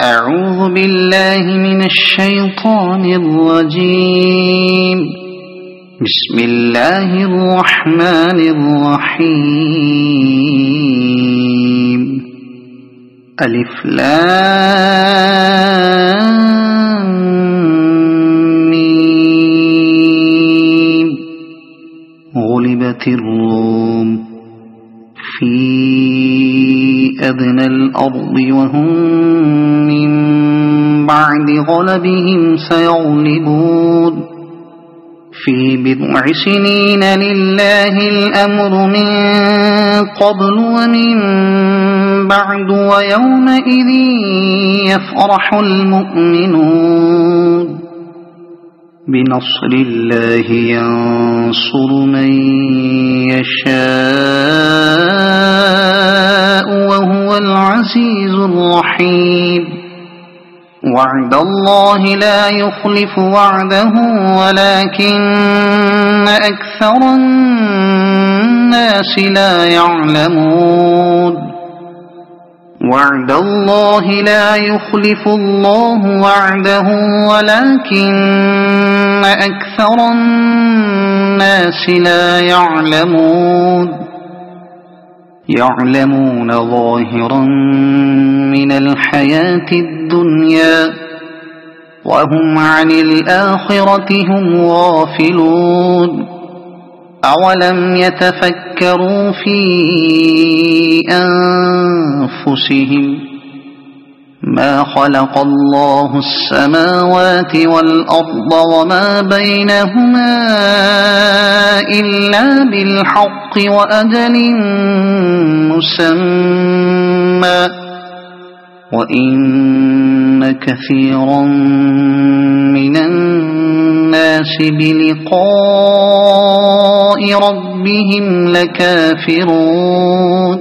أعوذ بالله من الشيطان الرجيم. بسم الله الرحمن الرحيم. ألف لام ميم. غلبت الروم في أدنى الأرض وهم من بعد غلبهم سيغلبون في بضع سنين لله الأمر من قبل ومن بعد ويومئذ يفرح المؤمنون بنصر الله ينصر من يشاء وهو العزيز الرحيم. وعد الله لا يخلف وعده ولكن أكثر الناس لا يعلمون. وعد الله لا يخلف الله وعده ولكن أكثر الناس لا يعلمون. يعلمون ظاهرا من الحياة الدنيا وهم عن الآخرة هم غافلون. أولم يتفكروا في أنفسهم ما خلق الله السماوات والأرض وما بينهما إلا بالحق وأجل مسمى وإن كثيرا من الناس بلقاء ربهم لكافرون.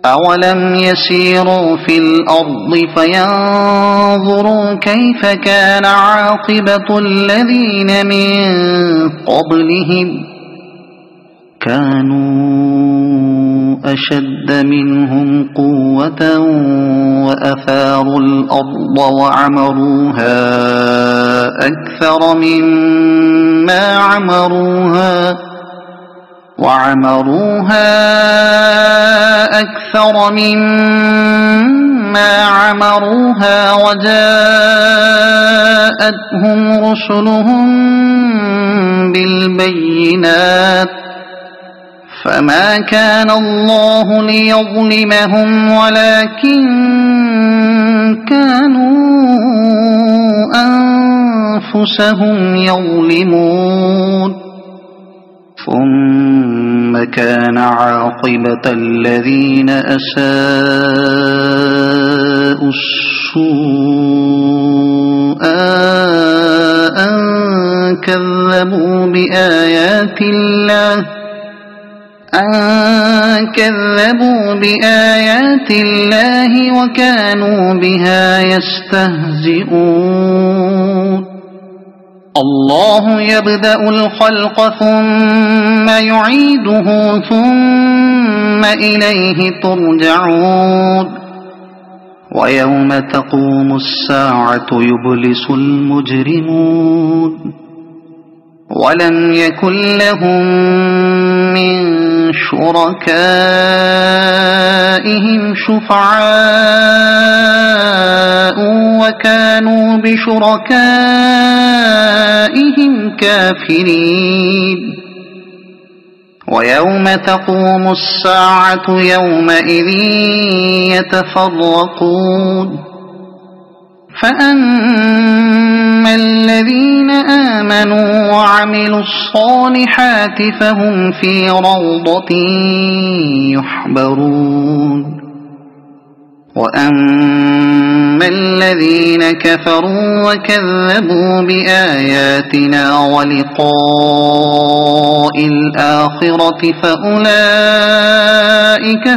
أولم يسيروا في الأرض فينظروا كيف كان عاقبة الذين من قبلهم كانوا أشد منهم قوة وأثاروا الأرض وعمروها أكثر مما عمروها وجاءتهم رسلهم بالبينات فما كان الله ليظلمهم ولكن كانوا أنفسهم يظلمون. ثم كان عاقبة الذين أساءوا السوء أن كذبوا بآيات الله وكانوا بها يستهزئون. الله يبدأ الخلق ثم يعيده ثم إليه ترجعون. ويوم تقوم الساعة يبلس المجرمون ولم يكن لهم من شركائهم شفعاء وكانوا بشركائهم كافرين. ويوم تقوم الساعة يومئذ يتفرقون فأما الذين آمنوا وعملوا الصالحات فهم في روضة يحبرون. وأما الذين كفروا وكذبوا بآياتنا ولقاء الآخرة فأولئك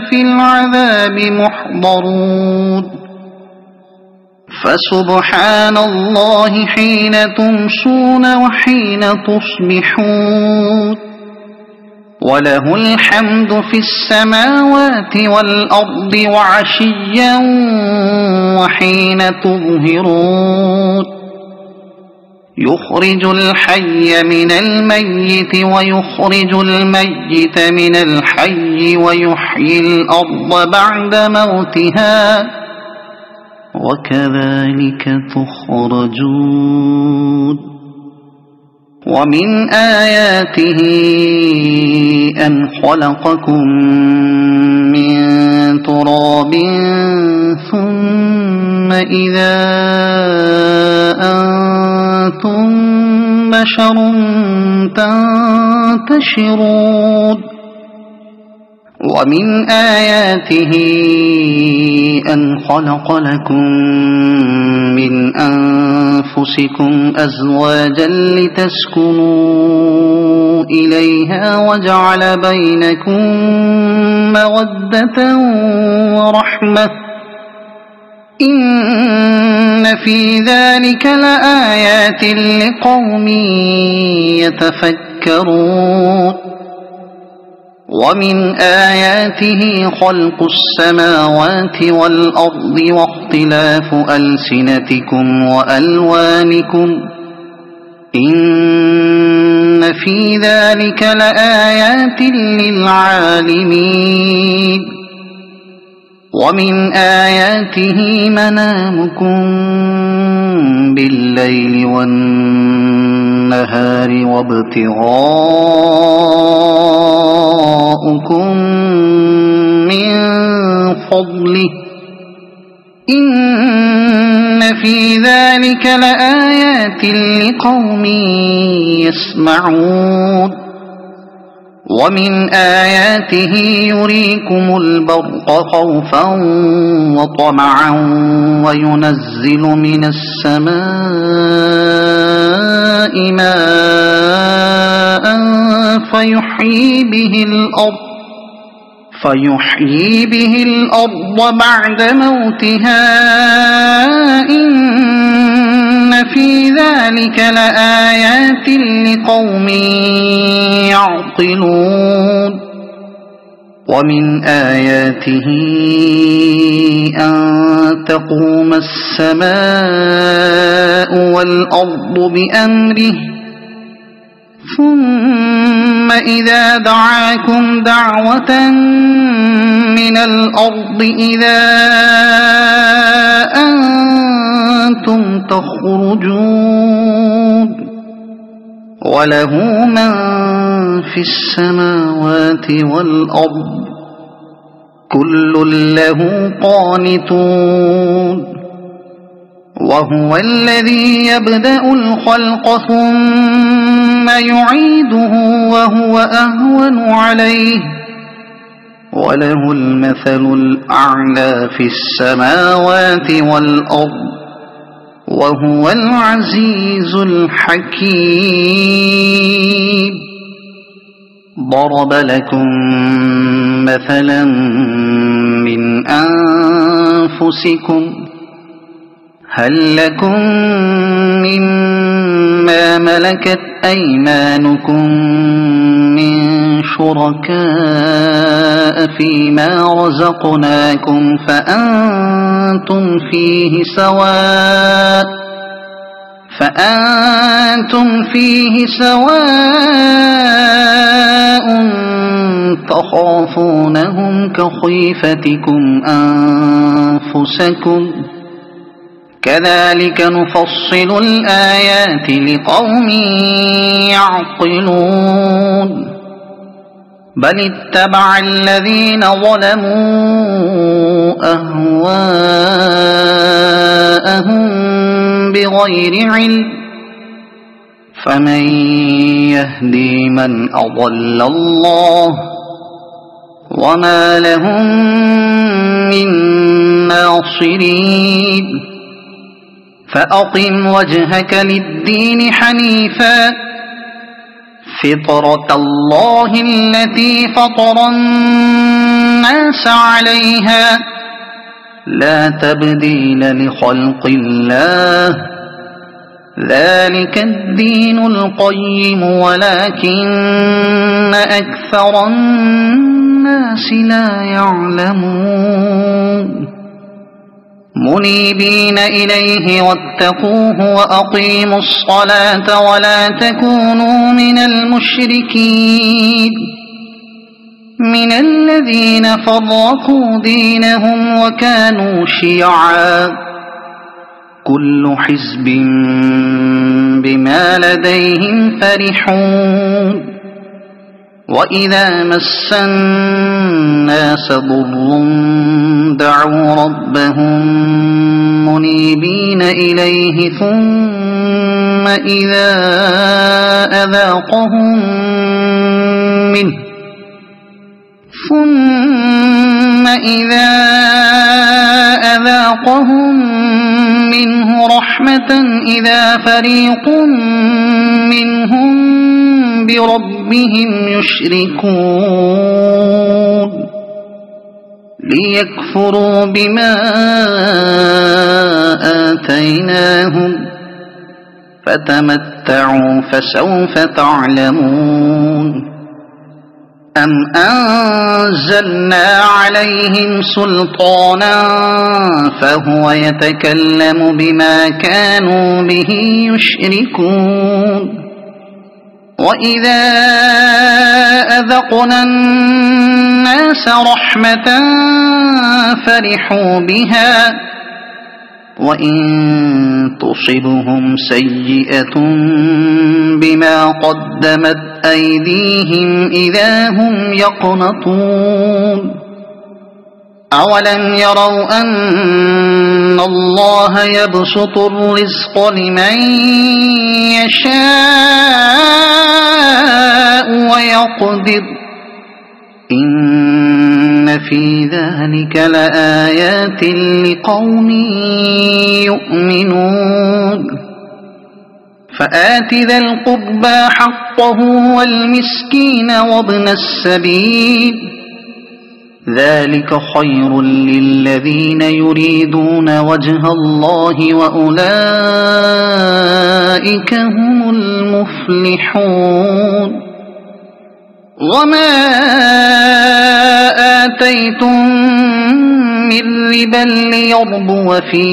في العذاب محضرون. فسبحان الله حين تمسون وحين تصبحون وله الحمد في السماوات والأرض وعشيا وحين تظهرون يخرج الحي من الميت ويخرج الميت من الحي ويحيي الأرض بعد موتها وكذلك تخرجون ومن آياته أن خلقكم من تراب ثم إذا أنتم بشر تنتشرون ومن آياته أن خلق لكم من أنفسكم أزواجا لتسكنوا إليها وجعل بينكم مودة ورحمة إن في ذلك لآيات لقوم يتفكرون ومن آياته خلق السماوات والأرض واختلاف ألسنتكم وألوانكم إن في ذلك لآيات للعالمين ومن آياته منامكم بالليل والنهار وابتغاؤكم من فضله إن في ذلك لآيات لقوم يسمعون ومن آياته يريكم البرق خوفا وطمعا وينزل من السماء ماء فيحيي به الأرض بعد موتها إن في ذلك لآيات لقوم يعقلون ومن آياته أن تقوم السماء والأرض بأمره ثم إذا دعاكم دعوة من الأرض إذا أنتم تخرجون وله من في السماوات والأرض كل له قانتون وهو الذي يبدأ الخلق ثم يعيده وهو أهون عليه وله المثل الأعلى في السماوات والأرض وهو العزيز الحكيم ضرب لكم مثلا من أنفسكم هل لكم مما ملكت أيمانكم من شركاء فيما رزقناكم فأنتم فيه سواء تخافونهم كخيفتكم أنفسكم كذلك نفصل الآيات لقوم يعقلون بل اتبع الذين ظلموا أهواءهم بغير علم فمن يهدي من أضل الله وما لهم من ناصرين فأقم وجهك للدين حنيفا فطرة الله التي فطر الناس عليها لا تبديل لخلق الله ذلك الدين القيم ولكن أكثر الناس لا يعلمون منيبين إليه واتقوه وأقيموا الصلاة ولا تكونوا من المشركين من الذين فرقوا دينهم وكانوا شيعا كل حزب بما لديهم فرحون وإذا مس الناس ضر دعوا ربهم منيبين إليه ثم إذا أذاقهم منه رحمة إذا فريق منهم بربهم يشركون ليكفروا بما آتيناهم فتمتعوا فسوف تعلمون أم أنزلنا عليهم سلطانا فهو يتكلم بما كانوا به يشركون وإذا أذقنا الناس رحمة فرحوا بها وإن تصبهم سيئة بما قدمت أيديهم إذا هم يقنطون أولم يروا أن الله يبسط الرزق لمن يشاء ويقدر إن في ذلك لآيات لقوم يؤمنون فآت ذا القربى حقه والمسكين وابن السبيل ذلك خير للذين يريدون وجه الله وأولئك هم المفلحون وما آتيتم من ربا ليربو في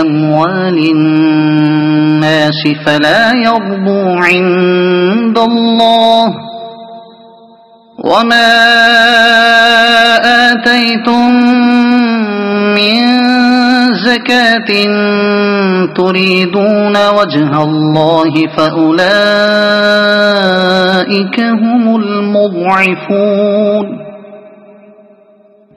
أموال الناس فلا يربو عند الله وما آتيتم من زكاة تريدون وجه الله فأولئك هم المضعفون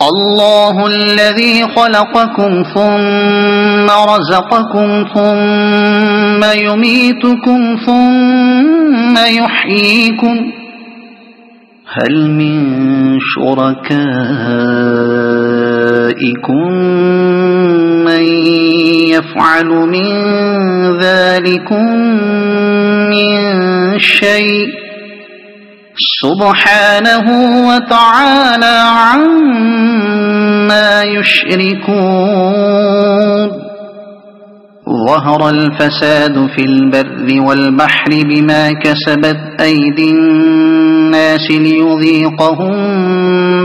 الله الذي خلقكم ثم رزقكم ثم يميتكم ثم يحييكم هل من شركائكم من يفعل من ذلكم من شيء سبحانه وتعالى عما يشركون ظهر الفساد في البر والبحر بما كسبت أيدي الناس ليذيقهم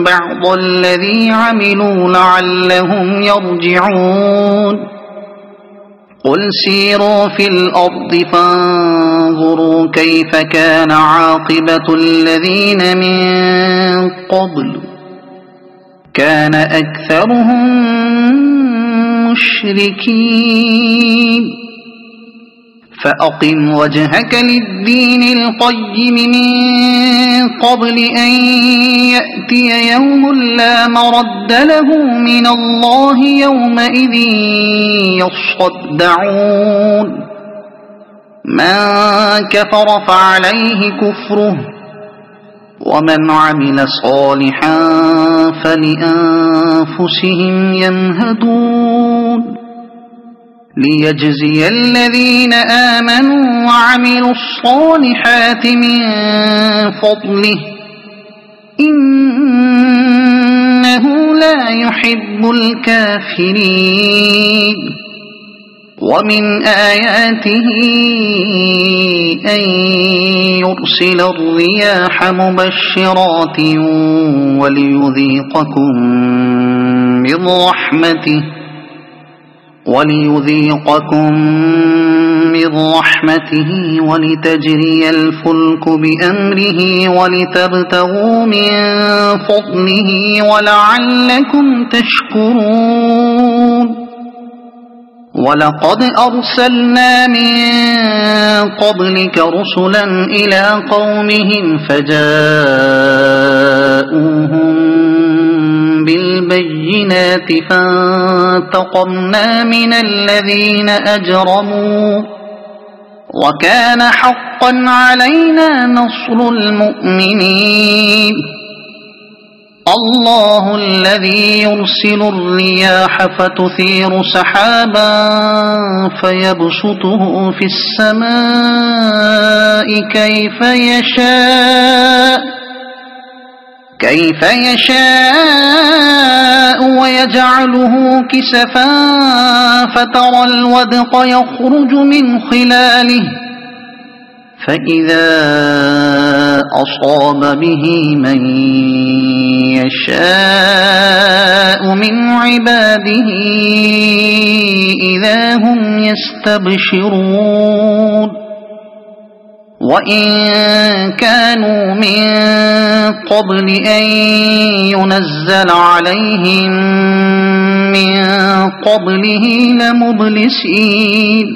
بعض الذي عملوا لعلهم يرجعون قل سيروا في الأرض فانظروا كيف كان عاقبة الذين من قبل كان أكثرهم مشركين فأقم وجهك للدين القيم من قبل أن يأتي يوم لا مرد له من الله يومئذ يصدعون من كفر فعليه كفره ومن عمل صالحا فلأنفسهم يمهدون ليجزي الذين آمنوا وعملوا الصالحات من فضله إنه لا يحب الكافرين ومن آياته أن يرسل الرياح مبشرات وليذيقكم من رحمته وليذيقكم من رحمته ولتجري الفلك بأمره ولتبتغوا من فضله ولعلكم تشكرون ولقد أرسلنا من قبلك رسلا إلى قومهم فجاءوهم بالبينات فانتقمنا من الذين أجرموا وكان حقا علينا نصر المؤمنين الله الذي يرسل الرياح فتثير سحابا فيبسطه في السماء كيف يشاء ويجعله كسفا فترى الودق يخرج من خلاله فإذا أصاب به من يشاء من عباده إذا هم يستبشرون وإن كانوا من قبل أن ينزل عليهم من قبله لمبلسين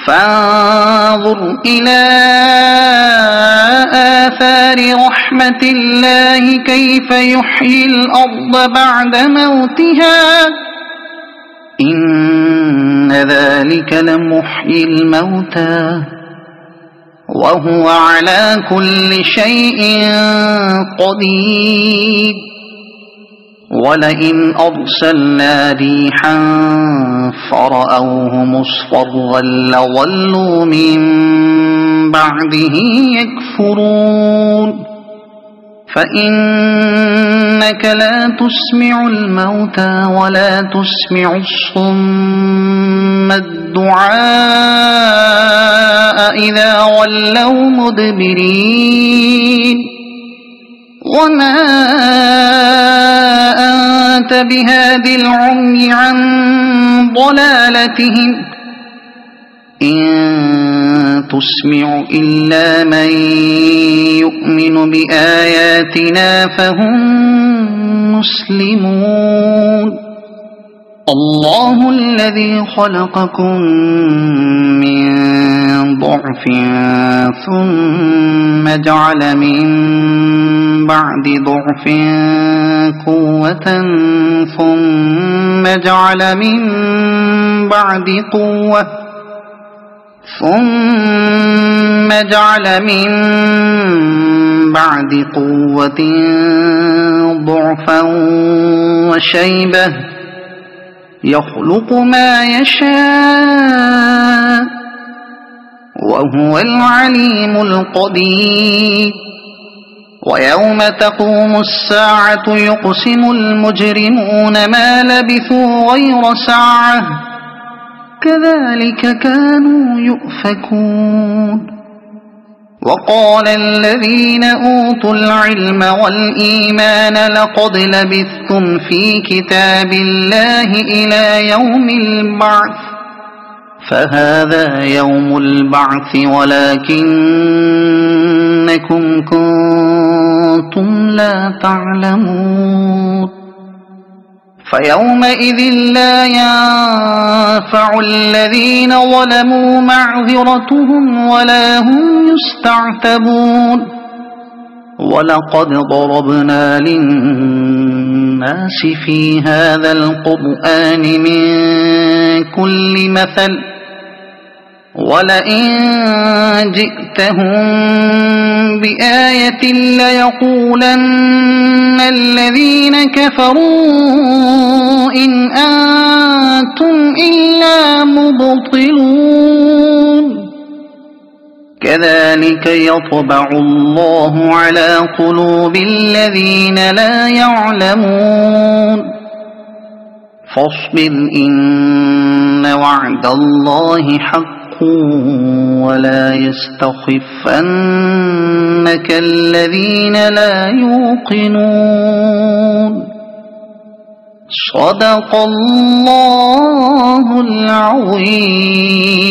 فانظر إلى آثار رحمة الله كيف يحيي الأرض بعد موتها إن ذلك لمحيي الموتى وهو على كل شيء قدير ولئن أرسلنا ريحا فرأوه مصفرا لظلوا من بعده يكفرون فإنك لا تسمع الموتى ولا تسمع الصم الدعاء إذا ولوا مدبرين وما أنت بهاد العمي عن ضلالتهم إن تسمع إلا من يؤمن بآياتنا فهم مسلمون الله الذي خلقكم من ضعف ثم جعل من بعد ضعف قوة ثم جعل من بعد قوة ضعفا وشيبة يخلق ما يشاء وهو العليم القدير ويوم تقوم الساعة يقسم المجرمون ما لبثوا غير ساعة كذلك كانوا يؤفكون وقال الذين أوتوا العلم والإيمان لقد لبثتم في كتاب الله إلى يوم البعث فهذا يوم البعث ولكنكم كنتم لا تعلمون فيومئذ لا ينفع الذين ظلموا معذرتهم ولا هم يستعتبون ولقد ضربنا للناس في هذا القرآن من كل مثل ولئن جئتهم بآية ليقولن الذين كفروا إن أنتم إلا مبطلون كذلك يطبع الله على قلوب الذين لا يعلمون فاصبر إن وعد الله حق ولا يستخفنك الذين لا يوقنون صدق الله العظيم.